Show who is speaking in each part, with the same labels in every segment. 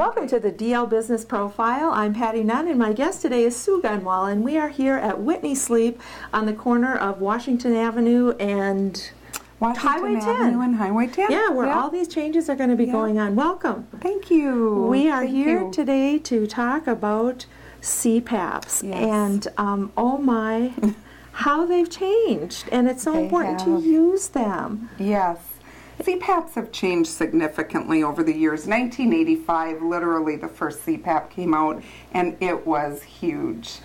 Speaker 1: Welcome to the DL Business Profile. I'm Patty Nunn, and my guest today is Sue Gunwale, and we are here at Whitney Sleep on the corner of Washington Avenue and Highway 10.
Speaker 2: Avenue and Highway 10.
Speaker 1: Yeah, where all these changes are going to be going on. Welcome.
Speaker 2: Thank you.
Speaker 1: We are here today to talk about CPAPs, and oh my, how they've changed, and it's so important to use them.
Speaker 2: Yes. CPAPs have changed significantly over the years. 1985, literally the first CPAP came out, and it was huge.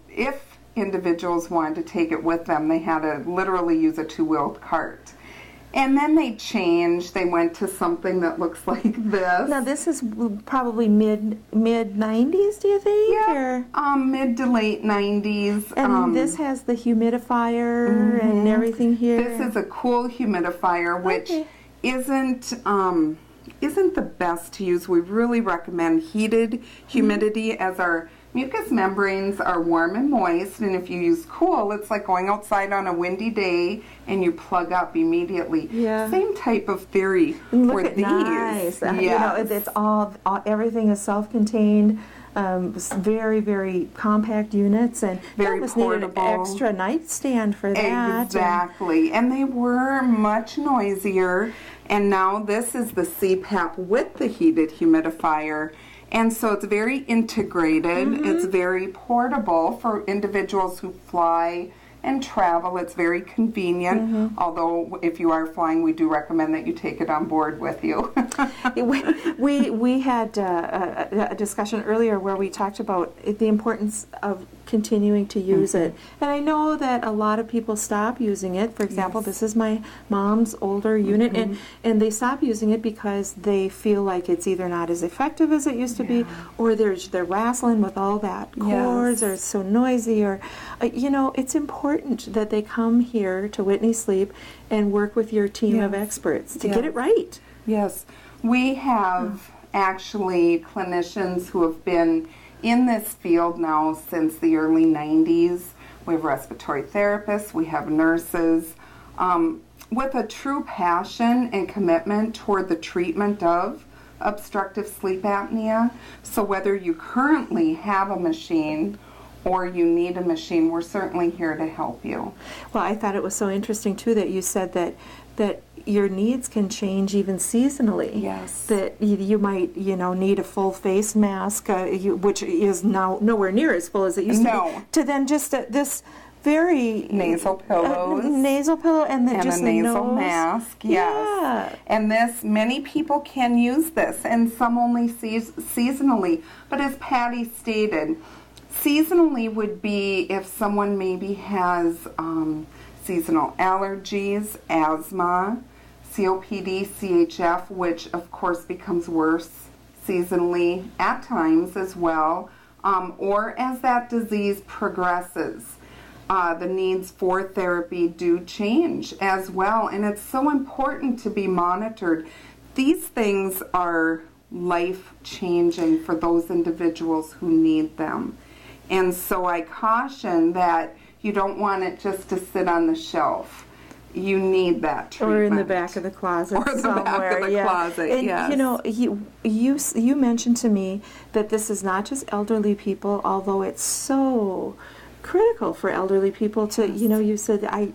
Speaker 2: If individuals wanted to take it with them, they had to literally use a two-wheeled cart. And then they changed. They went to something that looks like this.
Speaker 1: Now, this is probably mid-90s, do you think?
Speaker 2: Yeah, mid to late 90s.
Speaker 1: And this has the humidifier and everything here.
Speaker 2: This is a cool humidifier, which isn't the best to use. We really recommend heated humidity, as our mucous membranes are warm and moist, and if you use cool, it's like going outside on a windy day and you plug up immediately.
Speaker 1: Yeah.
Speaker 2: Same type of theory
Speaker 1: for
Speaker 2: these.
Speaker 1: Nice. You know, it's all everything is self-contained. Very, very compact units, and
Speaker 2: very
Speaker 1: that was
Speaker 2: portable.
Speaker 1: Needed an extra nightstand for that.
Speaker 2: Exactly, and they were much noisier. And now this is the CPAP with the heated humidifier. And so it's very integrated. It's very portable for individuals who fly and travel. It's very convenient, although if you are flying, we do recommend that you take it on board with you.
Speaker 1: we had a discussion earlier where we talked about the importance of continuing to use it. And I know that a lot of people stop using it. For example, this is my mom's older unit, and they stop using it because they feel like it's either not as effective as it used to be, or they're wrestling with all that cords, or it's so noisy, or you know, it's important that they come here to Whitney Sleep and work with your team of experts to get it right.
Speaker 2: Yes, we have actually clinicians who have been in this field now since the early 90s. We have respiratory therapists, we have nurses, with a true passion and commitment toward the treatment of obstructive sleep apnea. So whether you currently have a machine or you need a machine, we're certainly here to help you.
Speaker 1: Well, I thought it was so interesting too that you said that your needs can change even seasonally.
Speaker 2: Yes.
Speaker 1: That you might, need a full face mask, which is now nowhere near as full as it used to be. To then just this very
Speaker 2: nasal pillows,
Speaker 1: nasal pillow, and then just
Speaker 2: a nasal
Speaker 1: nose
Speaker 2: mask. Yes. And this, many people can use this, and some only seasonally. But as Patty stated, seasonally would be if someone maybe has seasonal allergies, asthma, COPD, CHF, which of course becomes worse seasonally at times as well, or as that disease progresses. The needs for therapy do change as well, and it's so important to be monitored. These things are life-changing for those individuals who need them. And so I caution that you don't want it just to sit on the shelf. You need that treatment.
Speaker 1: Or in the back of the closet somewhere.
Speaker 2: Back of the closet,
Speaker 1: and you mentioned to me that this is not just elderly people, although it's so critical for elderly people to, you said a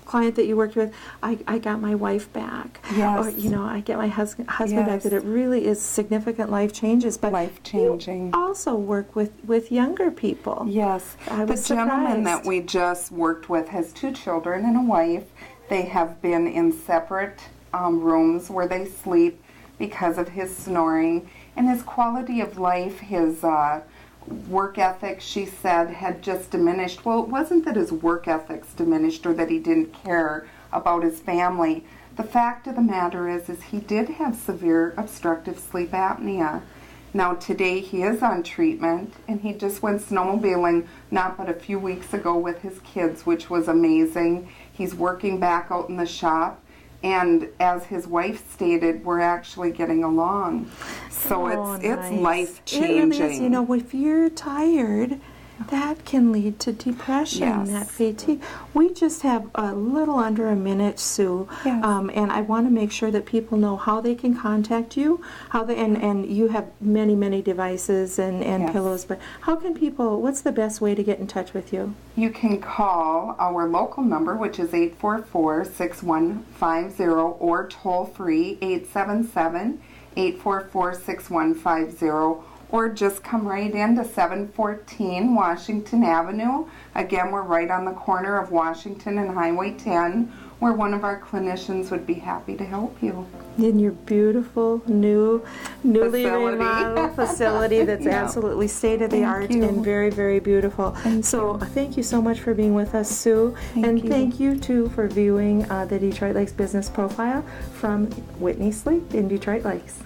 Speaker 1: client that you worked with, I got my wife back.
Speaker 2: Yes.
Speaker 1: Or, I get my husband back, that it really is significant life changes. But
Speaker 2: life-changing.
Speaker 1: You also work with younger people.
Speaker 2: Yes. The gentleman that we just worked with has 2 children and a wife. They have been in separate rooms where they sleep because of his snoring. And his quality of life, his work ethic, she said, had just diminished. Well, it wasn't that his work ethics diminished or that he didn't care about his family. The fact of the matter is he did have severe obstructive sleep apnea. Now today he is on treatment, and he just went snowmobiling not but a few weeks ago with his kids, which was amazing. He's working back out in the shop. And as his wife stated, we're actually getting along. So it's life-changing.
Speaker 1: It really is. If you're tired that can lead to depression,
Speaker 2: Yes.
Speaker 1: that fatigue. We just have a little under a minute, Sue,
Speaker 2: Yes.
Speaker 1: and I want to make sure that people know how they can contact you, how they, and you have many, many devices and
Speaker 2: Yes.
Speaker 1: pillows, but how can people, what's the best way to get in touch with you?
Speaker 2: You can call our local number, which is 844-6150, or toll free 877-844-6150, or just come right into 714 Washington Avenue. Again, we're right on the corner of Washington and Highway 10, where one of our clinicians would be happy to help you.
Speaker 1: In your beautiful newly
Speaker 2: Facility.
Speaker 1: remodeled facility that's
Speaker 2: Yeah.
Speaker 1: absolutely state-of-the-art
Speaker 2: Thank you.
Speaker 1: and very, very beautiful. Thank you so much for being with us, Sue.
Speaker 2: Thank you.
Speaker 1: Thank you, too, for viewing the Detroit Lakes Business Profile from Whitney Sleep in Detroit Lakes.